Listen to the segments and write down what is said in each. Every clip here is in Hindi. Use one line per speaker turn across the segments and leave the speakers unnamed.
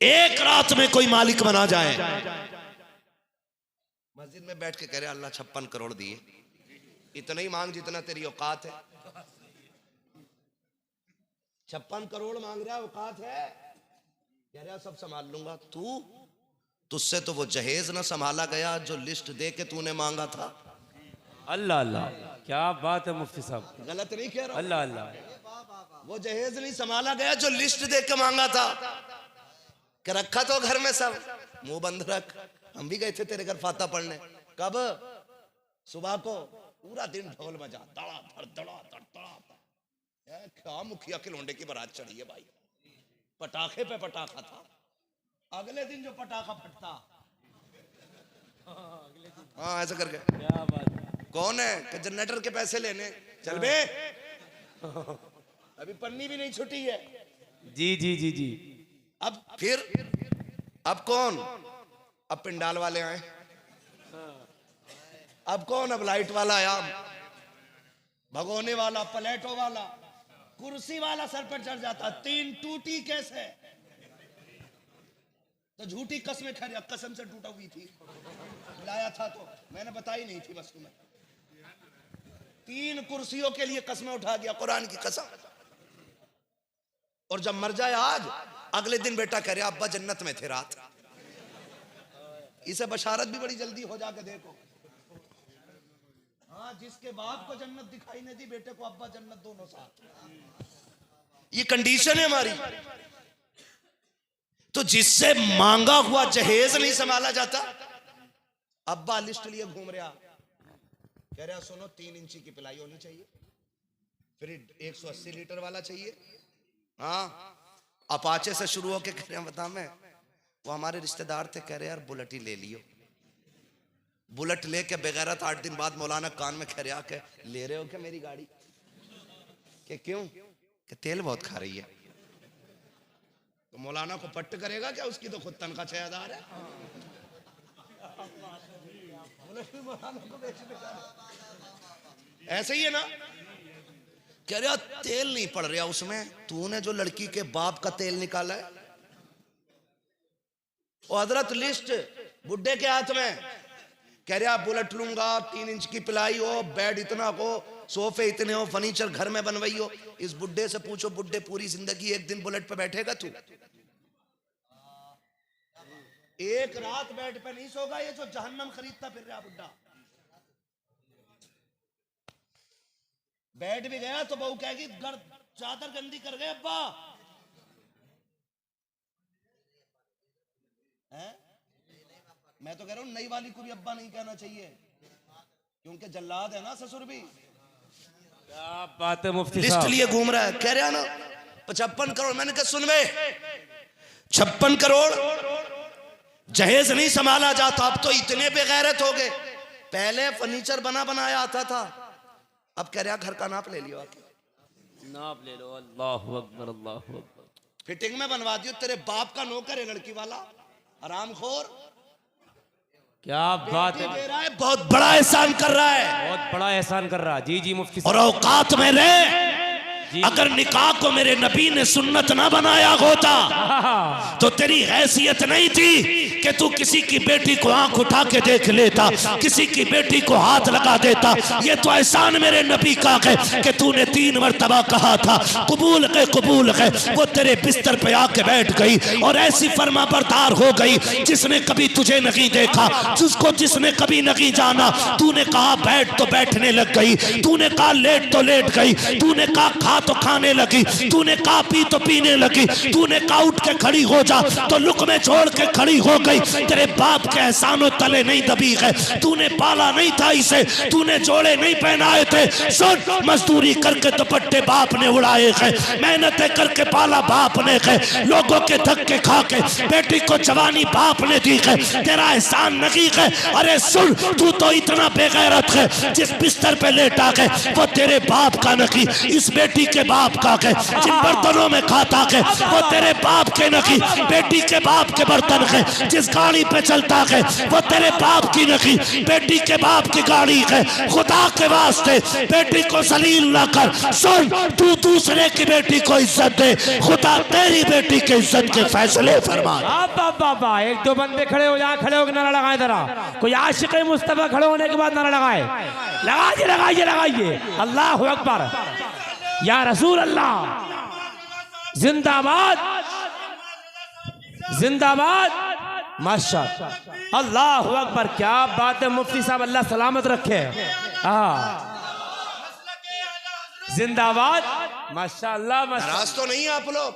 एक रात में कोई मालिक बना जाए। मस्जिद में बैठ के कह रहे अल्लाह 56 करोड़ दिए, इतना ही मांग जितना तेरी औकात है। 56 करोड़ मांग रहा है, औकात है? कह रहा सब संभाल लूंगा। तुझसे तो वो जहेज ना संभाला गया जो लिस्ट दे के तूने मांगा था।
अल्लाह अल्लाह, क्या बात है मुफ्ती साहब,
गलत नहीं कह रहा?
अल्लाह अल्लाह।
वो जहेज नहीं संभाला गया जो लिस्ट दे के मांगा था। कि रखा तो घर में सब, मुंह बंद रख। हम भी गए थे तेरे घर फाता पढ़ने। कब? सुबह को। पूरा दिन ढोल बजा, दड़ा धड़ दड़ा धड़ दड़ा धड़। क्या मुखिया के लोंडे की बारात चढ़ी है भाई। पटाखे पे पटाखा था। अगले दिन जो पटाखा फटता, हाँ ऐसा करके,
क्या बात है।
कौन है कि जनरेटर के पैसे लेने चल बे। अभी पन्नी भी नहीं छुटी है।
जी जी जी जी।
अब फिर अब कौन? अब पिंडाल वाले आए। अब कौन? अब लाइट वाला आया, भगोने वाला, प्लेटों वाला, कुर्सी वाला सर पर चढ़ जाता। 3 टूटी कैसे? तो झूठी कसमें खा रहा, कसम से टूटा हुई थी, लाया था तो मैंने बताई नहीं थी बस तुम्हें। 3 कुर्सियों के लिए कसमें उठा गया, कुरान की कसम। और जब मर जाए आज, अगले दिन बेटा कह रहा अब्बा जन्नत में थे रात। इसे बशारत भी बड़ी जल्दी हो जाके देखो। हाँ, जिसके बाप को जन्नत दिखाई नहीं दी, बेटे को अब्बा जन्नत, दोनों साथ। ये कंडीशन है हमारी। तो जिससे मांगा हुआ जहेज नहीं संभाला जाता, अब्बा लिस्ट लिए घूम रहा, कह रहा सुनो 3 इंची की पिलाई होनी चाहिए, फिर 180 लीटर वाला चाहिए। हाँ, अपाचे से शुरू होके कह रहे बता मैं, वो हमारे रिश्तेदार थे, कह रहे यार बुलेट ही ले लियो। बुलेट लेके बेगैरत 8 दिन बाद मौलाना कान में कह रहा के ले रहे हो क्या मेरी गाड़ी? कि क्यों? कि तेल बहुत खा रही है। तो मौलाना को पट्ट करेगा क्या? उसकी तो खुद तनख्वाह 6000 है। ऐसे ही है ना? कह रहा तेल नहीं पड़ रहा उसमें, तूने जो लड़की के बाप का तेल निकाला है। और हजरत लिस्ट बुड्ढे के हाथ में, कह रहा बुलेट लूंगा, 3 इंच की पिलाई हो, बेड इतना हो, सोफे इतने हो, फर्नीचर घर में बनवाई हो। इस बुड्ढे से पूछो, बुड्ढे पूरी जिंदगी एक दिन बुलेट पे बैठेगा तू? एक रात बेड पे नहीं सोगा ये जो जहन्नम खरीदता फिर रहा बुड्ढा। बैठ भी गया तो बहू कहेगी चादर गंदी कर गए अब्बा। है? मैं तो कह रहा हूं नई वाली को भी अब्बा नहीं कहना चाहिए, क्योंकि जल्लाद है ना ससुर भी।
क्या बात है मुफ्ती
लिस्ट
साहब।
लिए घूम रहा है, कह रहा ना 55 करोड़। मैंने कहा सुन बे, 56 करोड़ जहेज नहीं संभाला जाता। अब तो इतने बेगैरत हो गए। पहले फर्नीचर बना बनाया आता था, अब कह रहा घर का नाप ले लियो,
नाप ले लो। अल्लाहु अकबर, अल्लाहु अकबर।
फिटिंग में बनवा दियो। तेरे बाप का नौकर है लड़की वाला, हरामखोर।
क्या बात है,
दे रहा है, बहुत बड़ा एहसान कर रहा है,
बहुत बड़ा एहसान कर रहा है। जी जी मुफ्ती
और
साहब।
औकात में रहे। अगर निकाह को मेरे नबी ने सुन्नत ना बनाया होता तो तेरी हैसियत नहीं थी कि तू किसी की बेटी को आंख उठा के देख लेता, किसी की बेटी को हाथ लगा देता। ये तो एहसान मेरे नबी का है कि तूने 3 मरतबा कहा था कबूल है कबूल है। वो तेरे बिस्तर पे आके बैठ गई और ऐसी फर्मा बरदार हो गई जिसने कभी तुझे नहीं देखा, जिसने कभी नहीं जाना। तूने कहा बैठ तो बैठने लग गई, तूने कहा लेट तो लेट गई, तूने कहा खा तो खाने लगी, तूने कहा पी तो पीने लगी, तूने कहा उठ के खड़ी हो जा तो लुक में छोड़ के खड़ी हो गई। तेरे बाप के एहसानों तले नहीं दबी है, तूने पाला नहीं था इसे, तूने जोड़े नहीं पहनाए थे। सुन, मजदूरी करके दुपट्टे बाप ने उड़ाए हैं, मेहनतें करके पाला बाप ने है, लोगों के धक्के खा के बेटी को जवानी बाप ने दी है, तेरा एहसान नहीं है। अरे सुन, तू तो इतना बेगैरत है, जिस बिस्तर पे लेटा है वो तेरे बाप का नहीं, इस बेटी के बाप का है। जिन बर्तनों में खाता है वो तेरे बाप के नहीं, बेटी के बाप के बर्तन है। जिस गाड़ी पे चलता है वो तेरे बाप की नहीं, बेटी के बाप की गाड़ी है। खुदा के वास्ते बेटी को जलील ना कर। सुन, तू दूसरे की बेटी को इज्जत दे, खुदा तेरी बेटी के इज्जत के फैसले फरमा।
बाबा एक दो बंदे खड़े हो, यहाँ खड़े होकर नारा लगाए जरा। कोई आशिक मुस्तफा खड़े होने के बाद नारा लगाए, लगाइए लगाइए लगाइए। अल्लाह अकबर, या रसूल अल्लाह, जिंदाबाद जिंदाबाद, माशाअल्लाह, अल्लाह अकबर। क्या बात है मुफ्ती साहब, अल्लाह सलामत रखे। जिंदाबाद, माशाअल्लाह माशाअल्लाह।
नाराज तो नहीं आप लोग?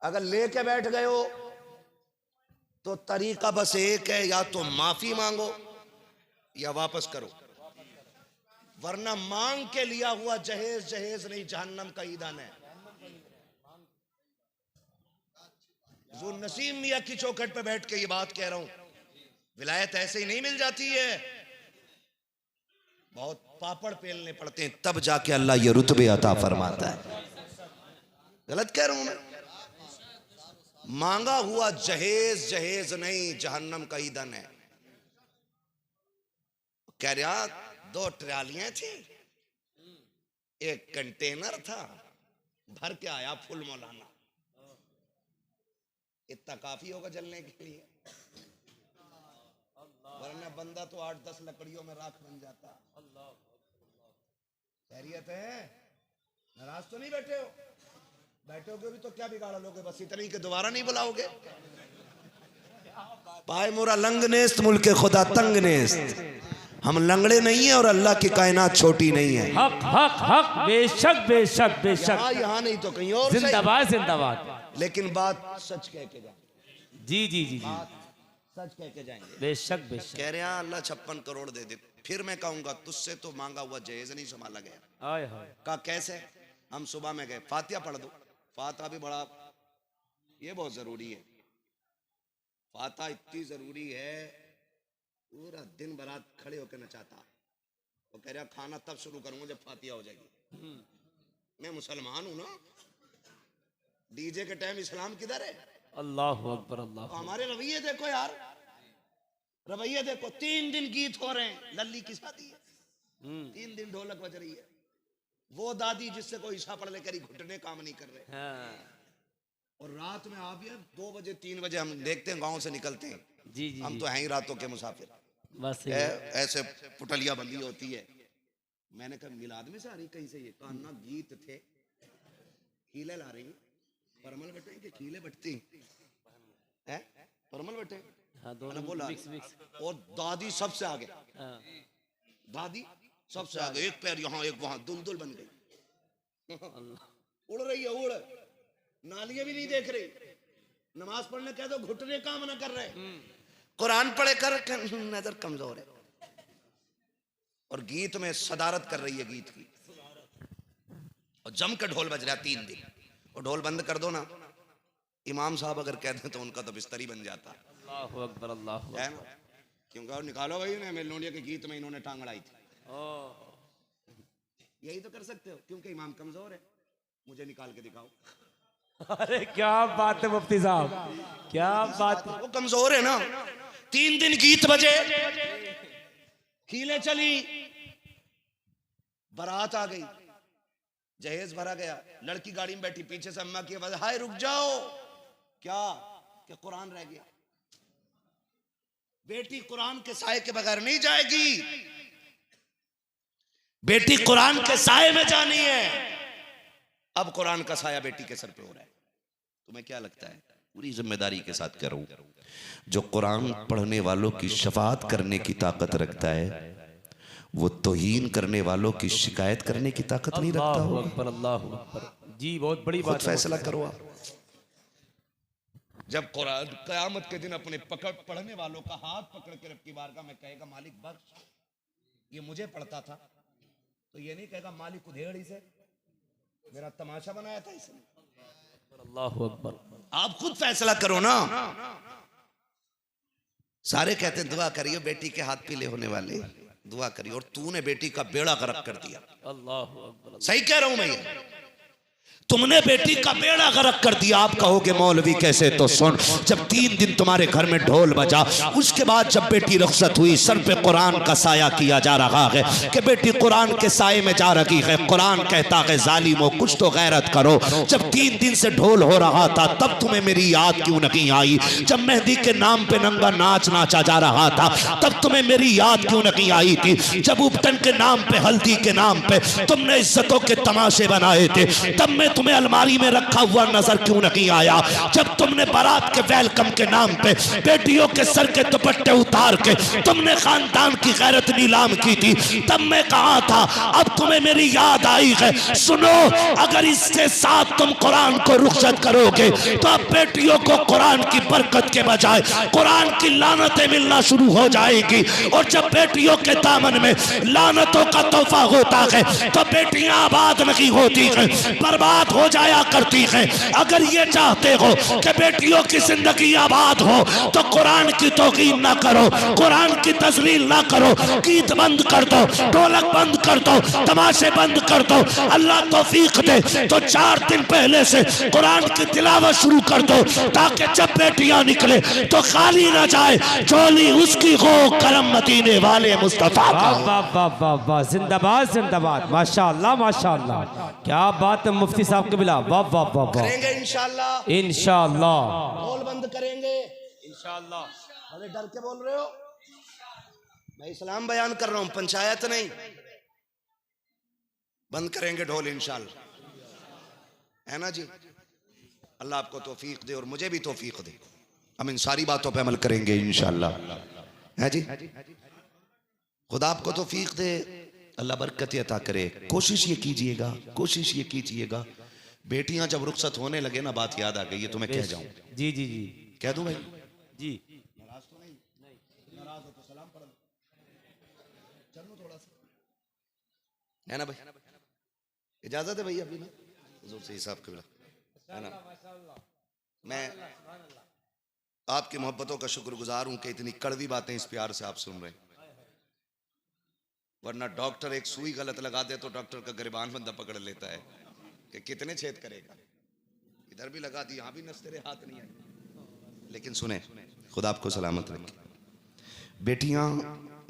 अगर लेके बैठ गए हो तो तरीका बस एक है, या तो माफी मांगो या वापस करो, वरना मांग के लिया हुआ जहेज जहेज नहीं, जहन्नम का ईंधन है। जो नसीम मियां की चौखट पे बैठ के ये बात कह रहा हूं, विलायत ऐसे ही नहीं मिल जाती है, बहुत पापड़ पेलने पड़ते हैं, तब जाके अल्लाह ये रुतबे अता फरमाता है। गलत कह रहा हूं मैं? मांगा हुआ जहेज जहेज नहीं, जहन्नम का ईंधन है। कह रहा 2 ट्रालियां थी, एक कंटेनर था, भर के आया फुल मौलाना। इतना काफी होगा जलने के लिए, वरना बंदा तो 8-10 लकड़ियों में राख बन जाता। खैरियत है? नाराज तो नहीं बैठे हो? बैठोगे भी तो क्या बिगाड़ लोगे? बस इतनी के दोबारा नहीं बुलाओगे। पाए मोरा लंग नेस्त, मुल्के खुदा तंग नेस्त। हम लंगड़े नहीं है और अल्लाह की कायनात छोटी नहीं है।
हक हक हक, बेशक बेशक बेशक,
यहाँ नहीं तो कहीं और।
जिंदाबाद जिंदाबाद।
लेकिन बात सच कह के जाएंगे।
जी जी जी जी,
सच कह के जाएंगे।
बेशक बेशक।
कह रहे हैं अल्लाह 56 करोड़ दे दे। फिर मैं कहूंगा तुझसे तो मांगा हुआ जहेज नहीं संभाला गया।
हाय हाय।
कहा कैसे? हम सुबह में गए, फातिहा पढ़ दो। फातिहा भी बड़ा, ये बहुत जरूरी है। फातिहा इतनी जरूरी है, पूरा दिन बारात खड़े होकर नचाता। वो कह रहा खाना तब शुरू करूंगा जब फातिहा हो जाएगी। मैं मुसलमान हूं ना, डीजे के टाइम इस्लाम किधर है?
अल्लाह अकबर अल्लाह।
तो हमारे रवैये देखो यार, रवैये देखो। 3 दिन गीत हो रहे हैं, लल्ली की शादी है, 3 दिन ढोलक बज रही है। वो दादी जिससे कोई ईशा पढ़ ले करी, घुटने काम नहीं कर रहे। और रात में आप 2 बजे 3 बजे हम देखते हैं, गांव से निकलते हैं।
जी जी,
हम तो हैं ही रातों के मुसाफिर।
बस
ऐसे पुटलिया बंदी होती है। मैंने कहा मिलाद में से आ रही कहीं से? ये कान्ना गीत थे, खीले ला रही, परमल बटे के खीले बटती है, परमल बटे।
हाँ, दोनों
बोला
मिक्स मिक्स।
और दादी सबसे आगे, दादी सबसे आगे, एक पैर यहाँ एक वहां, दुलदुल बन गई। उड़ रही है, उड़, नालियां भी नहीं देख रही। नमाज पढ़ने कह दो, घुटने काम ना कर रहे। कुरान पढ़े कर नजर कमजोर है। और गीत में सदारत कर रही है, गीत की। और जम के ढोल बज रहा 3 दिन। और ढोल बंद कर दो ना, इमाम साहब अगर कह दें तो उनका तो बिस्तरी बन जाता।
अल्लाह अकबर अल्लाह
है ना? क्योंकि और निकालो भाई उन्हें, मेलोडिया के गीत में इन्होंने टांग अड़ाई थी। यही तो कर सकते हो, क्योंकि इमाम कमजोर है। मुझे निकाल के दिखाओ।
अरे क्या बात है मुफ्ती साहब, क्या बात है।
वो कमजोर है ना। 3 दिन गीत बजे, खीले चली, बारात आ गई, जहेज भरा गया, लड़की गाड़ी में बैठी, पीछे से अम्मा की आवाज, हाय रुक जाओ। क्या? कि कुरान रह गया। बेटी कुरान के साए के बगैर नहीं जाएगी। बेटी कुरान के साए में जानी है। अब कुरान का साया बेटी के सर पे हो रहा है। तुम्हें क्या लगता है? पूरी जिम्मेदारी के साथ कह रहा हूं, जो कुरान पढ़ने वालों की शफाअत करने की ताकत रखता है, वो तौहीन करने वालों की शिकायत करने की ताकत नहीं रखता।
अल्लाह अकबर अल्लाह अकबर। जी बहुत बड़ी बात।
फैसला करो आप। जब कुरान क़यामत के दिन अपने पढ़ने वालों का हाथ पकड़ के रब की बारगाह में कहेगा, मालिक बख्श, ये मुझे पढ़ता था, तो ये नहीं कहेगा मालिक उधेड़ी से मेरा तमाशा बनाया था इसने।
अल्लाह अकबर।
आप खुद फैसला करो ना। सारे कहते हैं दुआ करियो बेटी के हाथ पीले होने वाले, दुआ करियो, और तूने बेटी का बेड़ा गर्क कर दिया।
अल्लाह अकबर।
सही कह रहा हूं मैं। ये तुमने बेटी का बेड़ा गर्क कर दिया। आप कहोगे मौलवी कैसे? तो सुन, जब 3 दिन तुम्हारे घर में ढोल बजा, उसके बाद जब बेटी रुखसत हुई, सर पे कुरान का साया किया जा रहा है कि बेटी कुरान के साये में जा रही है। कुरान कहता है जालिमो कुछ तो गैरत करो। जब 3 दिन से ढोल हो रहा था तब तुम्हें मेरी याद क्यों नहीं आई? जब मेहंदी के नाम पे नंगा नाच नाचा जा रहा था तब तुम्हें मेरी याद क्यों नहीं आई थी? जब उपटन के नाम पे, हल्दी के नाम पे तुमने इज्जतों के तमाशे बनाए थे तब मैं तुम्हें अलमारी में रखा हुआ नजर क्यों नहीं आया? जब तुमने बारात के वेलकम के नाम पे बेटियों के सर के दुपट्टे उतार के तुमने खानदान की गैरत नीलाम की थी तब मैं कहा था अब तुम्हें मेरी याद आई है। सुनो, अगर इसके साथ तुम कुरान को रुखसत करोगे तो अब बेटियों को कुरान की बरकत के बजाय कुरान की लानतें मिलना शुरू हो जाएगी। और जब बेटियों के दामन में लानतों का तोहफा होता है तो बेटियां आबाद नहीं होती हैं, बर्बाद हो जाया करती हैं। अगर ये चाहते हो कि बेटियों की जिंदगी आबाद हो तो कुरान की तौकीर ना करो, कुरान की तजलील ना करो, गीत बंद कर दो, ढोलक बंद कर दो, तमाशे बंद कर दो। अल्लाह तौफीक दे तो 4 दिन पहले से कुरान की तिलावत शुरू कर दो ताकि जब बेटियां निकले तो खाली ना जाए झोली उसकी हो, करम मदीने वाले मुस्तफा का।
वाह वाह वाह वाह वाह, जिंदाबाद जिंदाबाद, माशाअल्लाह माशाअल्लाह, क्या बात है मुफ्ती साहब के बिला। वाह वाह वाह वाह,
करेंगे इंशाअल्लाह,
इंशाअल्लाह
ढोल बंद करेंगे
इंशाअल्लाह।
अरे डर के बोल रहे हो? मैं इस्लाम बयान कर रहा हूं, पंचायत नहीं। बंद करेंगे ढोल इंशाअल्लाह, है ना जी? अल्लाह आपको तौफीक दे और मुझे भी तौफीक दे। हम इन सारी बातों पे अमल करेंगे इंशाअल्लाह, है जी? खुदा आपको तौफीक दे, अल्लाह बरकत अता करे। कोशिश ये कीजिएगा, कोशिश ये कीजिएगा, बेटियां जब रुखसत होने लगे ना, बात याद आ गई है, तुम्हें कह जाऊं।
जी जी जी,
कह दूं भाई?
जी
नाराज तो नहीं? नाराज हो तो सलाम पढ़ लो, चलो थोड़ा सा, है ना भाई? इजाजत है भाई अभी ना, हुजूर से हिसाब कबीला, है ना? मैं आपकी मोहब्बतों का शुक्रगुजार हूं कि इतनी कड़वी बातें इस प्यार से आप सुन रहे हैं। वरना डॉक्टर एक सुई गलत लगा दे तो डॉक्टर का गिरबान बंदा पकड़ लेता है कि कितने छेद करेगा, इधर भी लगा दी, यहां भी नस तेरे हाथ नहीं है। लेकिन सुने, खुदा आपको सलामत रखे। बेटियां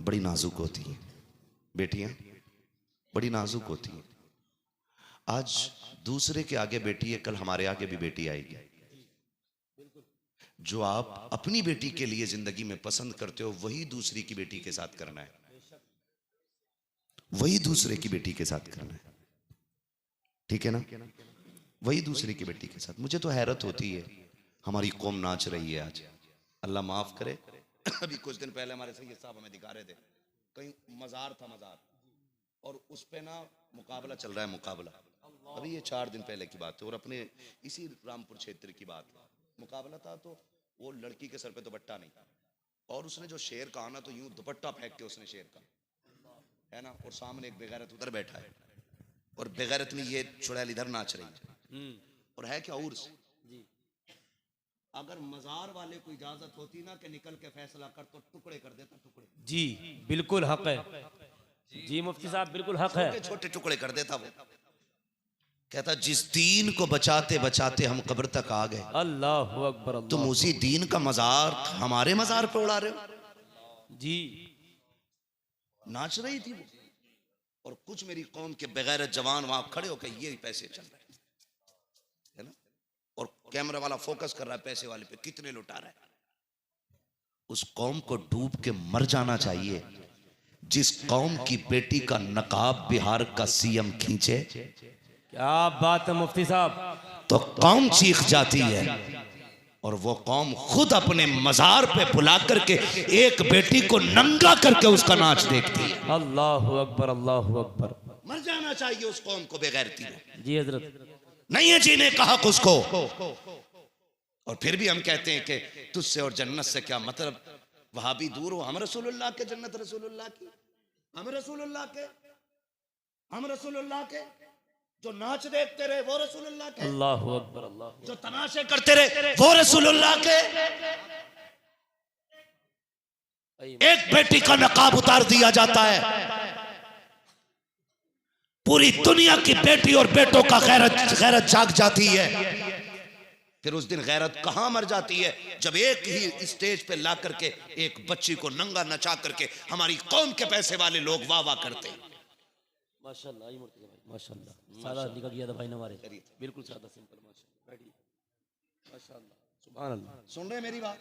बड़ी नाजुक होती हैं, बेटियां बड़ी नाजुक होती हैं। आज दूसरे के आगे बेटी है, कल हमारे आगे भी बेटी आएगी। जो आप अपनी बेटी के लिए जिंदगी में पसंद करते हो वही दूसरी की बेटी के साथ करना है, वही दूसरे की बेटी के साथ करना है, ठीक है ना? वही दूसरे की बेटी के साथ। मुझे तो हैरत होती है, हमारी कौम नाच रही है आज, अल्लाह माफ करे। अभी कुछ दिन पहले हमारे सैयद साहब हमें दिखा रहे थे, कहीं मजार था, मजार, और उस पे ना मुकाबला चल रहा है, मुकाबला। अभी ये 4 दिन पहले की बात है, और अपने इसी रामपुर क्षेत्र की बात है। मुकाबला था तो वो लड़की के सर पे दुपट्टा नहीं था, और उसने जो शेर कहा ना, तो यूं दुपट्टा फेंक के उसने शेर कहा, है ना? और सामने एक बेगैरत उधर बैठा है, और बेगैरत में ये चुड़ैल इधर नाच रही है, और है क्या उर्स। अगर मजार वाले को इजाजत होती ना कि निकल के फैसला कर, तो टुकड़े कर देता, टुकड़े।
जी बिल्कुल हक है, जी मुफ्ती साहब बिल्कुल हक है,
छोटे छोटे टुकड़े कर देता वो। कहता जिस दीन को बचाते बचाते हम कब्र तक आ गए,
अल्लाह अकबर,
तुम उसी दीन का मजार हमारे मजार पे उड़ा रहे हो।
जी
नाच रही थी वो, और कुछ मेरी कौम के बगैर जवान वहां खड़े होकर ये पैसे चल रहे हैं, है ना? और कैमरा वाला फोकस कर रहा है पैसे वाले पे, कितने लुटा रहा है। उस कौम को डूब के मर जाना चाहिए जिस कौम की बेटी का नकाब बिहार का सीएम खींचे।
क्या बात है मुफ्ती साहब,
तो कौम चीख जाती है, और वो कौम खुद अपने मजार पे बुला करके एक बेटी को नंगा करके उसका नाच देखती है।
अल्लाह अकबर, अल्लाह अकबर।
मर जाना चाहिए उस कौम को बेगैरती में।
जी हजरत,
नहीं है जीने का हक उसको। और फिर भी हम कहते हैं कि तुझसे और जन्नत से क्या मतलब, वहां भी दूर हो, हम रसूलुल्लाह के, जन्नत रसूलुल्लाह की, हम रसूलुल्लाह के, हम रसूलुल्लाह के। जो नाच देखते रहे वो रसूलुल्लाह के,
अल्लाह अकबर, अल्लाह।
जो तमाशे करते रहे वो रसूलुल्लाह के। एक बेटी का नकाब उतार दिया जाता है, पूरी दुनिया की बेटी और बेटों का गैरत जाग जाती है। फिर उस दिन गैरत कहां मर जाती है? जब एक ही स्टेज पे ला करके एक बच्ची को नंगा नचा करके हमारी कौम के पैसे वाले लोग वाह वाह करते।
माशाल्लाह माशाल्लाह, सादा निकल गया था भाई हमारे, बिल्कुल सादा सिंपल। माशाल्लाह, सुभान अल्लाह।
सुन रहे मेरी बात?